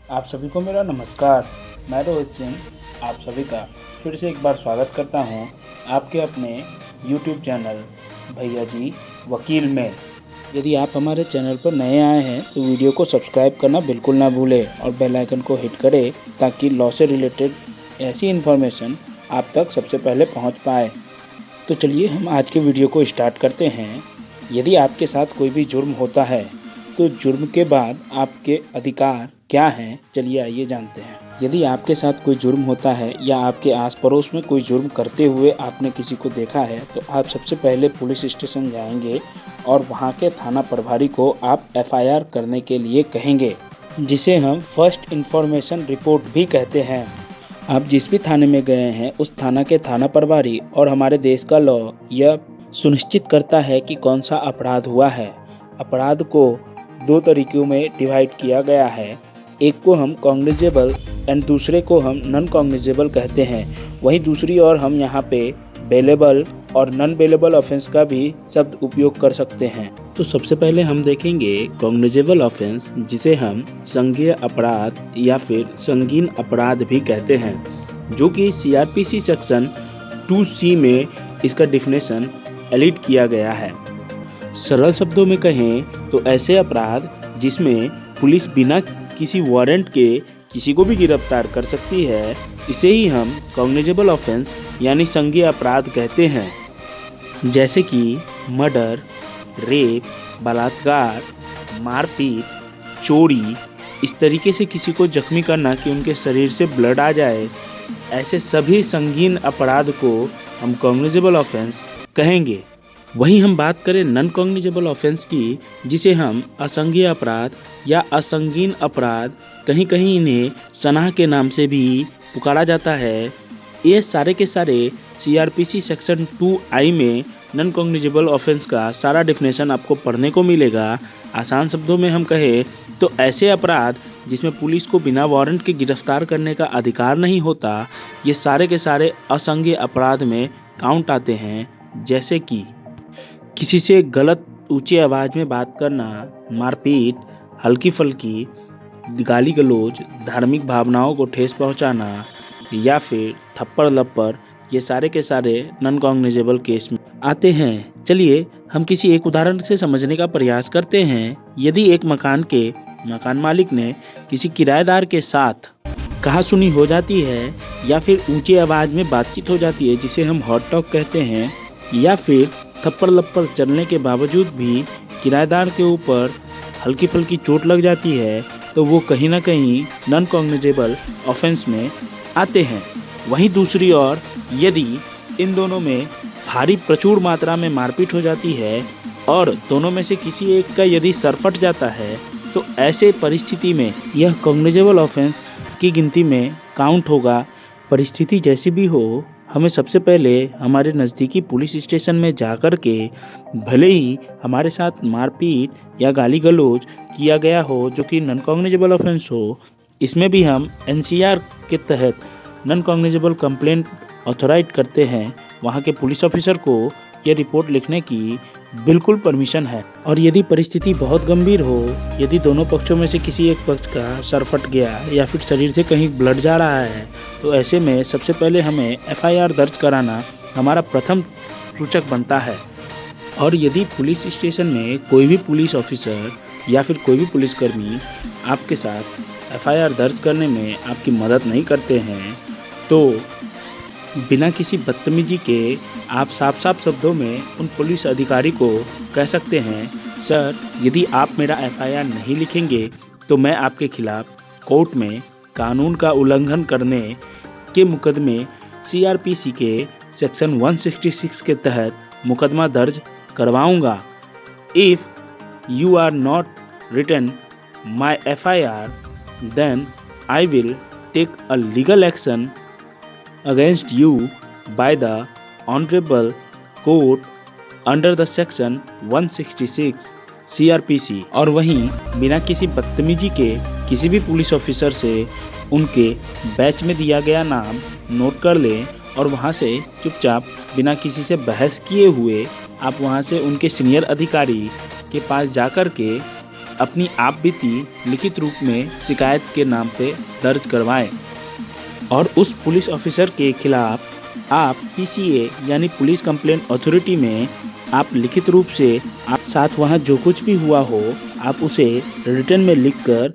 आप सभी को मेरा नमस्कार। मैं रोहित सिंह आप सभी का फिर से एक बार स्वागत करता हूं आपके अपने YouTube चैनल भैया जी वकील में। यदि आप हमारे चैनल पर नए आए हैं तो वीडियो को सब्सक्राइब करना बिल्कुल ना भूलें और बेल आइकन को हिट करें ताकि लॉ से रिलेटेड ऐसी इन्फॉर्मेशन आप तक सबसे पहले पहुंच पाए। तो चलिए हम आज के वीडियो को स्टार्ट करते हैं। यदि आपके साथ कोई भी जुर्म होता है तो जुर्म के बाद आपके अधिकार क्या हैं, चलिए आइए जानते हैं। यदि आपके साथ कोई जुर्म होता है या आपके आस पड़ोस में कोई जुर्म करते हुए आपने किसी को देखा है तो आप सबसे पहले पुलिस स्टेशन जाएंगे और वहां के थाना प्रभारी को आप FIR करने के लिए कहेंगे, जिसे हम फर्स्ट इन्फॉर्मेशन रिपोर्ट भी कहते हैं। आप जिस भी थाने में गए हैं उस थाना के थाना प्रभारी और हमारे देश का लॉ यह सुनिश्चित करता है कि कौन सा अपराध हुआ है। अपराध को दो तरीकों में डिवाइड किया गया है, एक को हम कॉग्निजेबल एंड दूसरे को हम नॉन कॉग्निजेबल कहते हैं। वहीं दूसरी ओर हम यहाँ पे बेलेबल और नॉन बेलेबल ऑफेंस का भी शब्द उपयोग कर सकते हैं। तो सबसे पहले हम देखेंगे कॉग्निजेबल ऑफेंस, जिसे हम संज्ञेय अपराध या फिर संगीन अपराध भी कहते हैं, जो कि CRPC सेक्शन 2C में इसका डिफिनेशन एलिट किया गया है। सरल शब्दों में कहें तो ऐसे अपराध जिसमें पुलिस बिना किसी वारंट के किसी को भी गिरफ्तार कर सकती है, इसे ही हम कॉग्निजेबल ऑफेंस यानी संज्ञेय अपराध कहते हैं। जैसे कि मर्डर, रेप, बलात्कार, मारपीट, चोरी, इस तरीके से किसी को जख्मी करना कि उनके शरीर से ब्लड आ जाए, ऐसे सभी संगीन अपराध को हम कॉग्निजेबल ऑफेंस कहेंगे। वहीं हम बात करें नॉन कॉग्निजेबल ऑफेंस की, जिसे हम असंज्ञेय अपराध या असंगीन अपराध, कहीं कहीं इन्हें सनाह के नाम से भी पुकारा जाता है। ये सारे के सारे CRPC सेक्शन 2I में नॉन कॉग्निजेबल ऑफेंस का सारा डिफिनेशन आपको पढ़ने को मिलेगा। आसान शब्दों में हम कहें तो ऐसे अपराध जिसमें पुलिस को बिना वारंट के गिरफ्तार करने का अधिकार नहीं होता, ये सारे के सारे असंज्ञेय अपराध में काउंट आते हैं। जैसे कि किसी से गलत ऊंची आवाज़ में बात करना, मारपीट, हल्की फुल्की गाली गलौज, धार्मिक भावनाओं को ठेस पहुंचाना या फिर थप्पड़ लप्पड़, ये सारे के सारे नॉन कॉग्निजेबल केस में आते हैं। चलिए हम किसी एक उदाहरण से समझने का प्रयास करते हैं। यदि एक मकान मालिक ने किसी किराएदार के साथ कहासुनी हो जाती है या फिर ऊंची आवाज़ में बातचीत हो जाती है, जिसे हम हॉट टॉक कहते हैं, या फिर थप्पड़ लप्पड़ चलने के बावजूद भी किराएदार के ऊपर हल्की फुल्की चोट लग जाती है, तो वो कहीं ना कहीं नॉन कॉग्निजेबल ऑफेंस में आते हैं। वहीं दूसरी ओर यदि इन दोनों में भारी प्रचुर मात्रा में मारपीट हो जाती है और दोनों में से किसी एक का यदि सर फट जाता है, तो ऐसे परिस्थिति में यह कॉग्निजेबल ऑफेंस की गिनती में काउंट होगा। परिस्थिति जैसी भी हो, हमें सबसे पहले हमारे नज़दीकी पुलिस स्टेशन में जाकर के, भले ही हमारे साथ मारपीट या गाली गलौज किया गया हो जो कि नॉन कॉग्निजेबल ऑफेंस हो, इसमें भी हम NCR के तहत नॉन कॉग्निजेबल कंप्लेंट ऑथोराइज करते हैं। वहाँ के पुलिस ऑफिसर को यह रिपोर्ट लिखने की बिल्कुल परमिशन है। और यदि परिस्थिति बहुत गंभीर हो, यदि दोनों पक्षों में से किसी एक पक्ष का सर फट गया या फिर शरीर से कहीं ब्लड जा रहा है, तो ऐसे में सबसे पहले हमें FIR दर्ज कराना हमारा प्रथम सूचक बनता है। और यदि पुलिस स्टेशन में कोई भी पुलिस ऑफिसर या फिर कोई भी पुलिसकर्मी आपके साथ FIR दर्ज करने में आपकी मदद नहीं करते हैं, तो बिना किसी बदतमीजी के आप साफ साफ शब्दों में उन पुलिस अधिकारी को कह सकते हैं, सर यदि आप मेरा FIR नहीं लिखेंगे तो मैं आपके खिलाफ कोर्ट में कानून का उल्लंघन करने के मुकदमे CRPC के सेक्शन 166 के तहत मुकदमा दर्ज करवाऊंगा। If you are not written my FIR then I will take a legal action against you by the honorable court under the section 166 CRPC। और वहीं बिना किसी बदतमीजी के किसी भी पुलिस ऑफिसर से उनके बैच में दिया गया नाम नोट कर लें और वहां से चुपचाप बिना किसी से बहस किए हुए आप वहां से उनके सीनियर अधिकारी के पास जाकर के अपनी आप बीती लिखित रूप में शिकायत के नाम पे दर्ज करवाएं और उस पुलिस ऑफिसर के खिलाफ आप PCA यानी पुलिस कंप्लेंट अथॉरिटी में आप लिखित रूप से आप साथ वहाँ जो कुछ भी हुआ हो आप उसे रिटर्न में लिखकर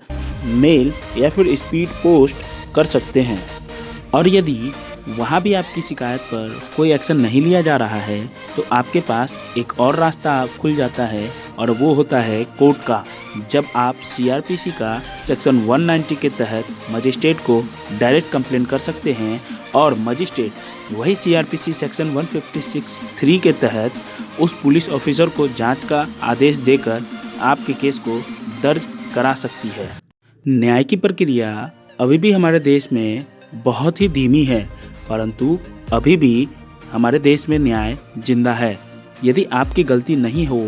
मेल या फिर स्पीड पोस्ट कर सकते हैं। और यदि वहाँ भी आपकी शिकायत पर कोई एक्शन नहीं लिया जा रहा है तो आपके पास एक और रास्ता खुल जाता है और वो होता है कोर्ट का। जब आप CRPC का सेक्शन 190 के तहत मजिस्ट्रेट को डायरेक्ट कंप्लेंट कर सकते हैं और मजिस्ट्रेट वही CRPC सेक्शन 156(3) के तहत उस पुलिस ऑफिसर को जांच का आदेश देकर आपके केस को दर्ज करा सकती है। न्याय की प्रक्रिया अभी भी हमारे देश में बहुत ही धीमी है, परंतु अभी भी हमारे देश में न्याय जिंदा है। यदि आपकी गलती नहीं हो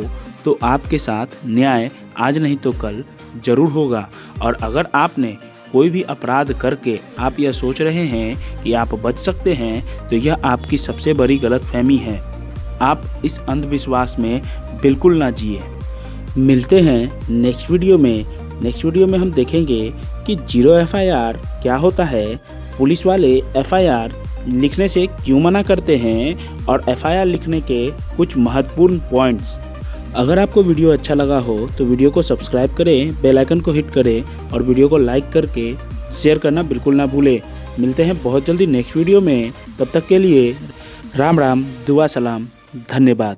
तो आपके साथ न्याय आज नहीं तो कल जरूर होगा। और अगर आपने कोई भी अपराध करके आप यह सोच रहे हैं कि आप बच सकते हैं तो यह आपकी सबसे बड़ी गलतफहमी है। आप इस अंधविश्वास में बिल्कुल ना जिए। मिलते हैं नेक्स्ट वीडियो में। नेक्स्ट वीडियो में हम देखेंगे कि 0 FIR क्या होता है, पुलिस वाले FIR लिखने से क्यों मना करते हैं और FIR लिखने के कुछ महत्वपूर्ण पॉइंट्स। अगर आपको वीडियो अच्छा लगा हो तो वीडियो को सब्सक्राइब करें, बेल आइकन को हिट करें और वीडियो को लाइक करके शेयर करना बिल्कुल ना भूलें। मिलते हैं बहुत जल्दी नेक्स्ट वीडियो में। तब तक के लिए राम राम, दुआ सलाम, धन्यवाद।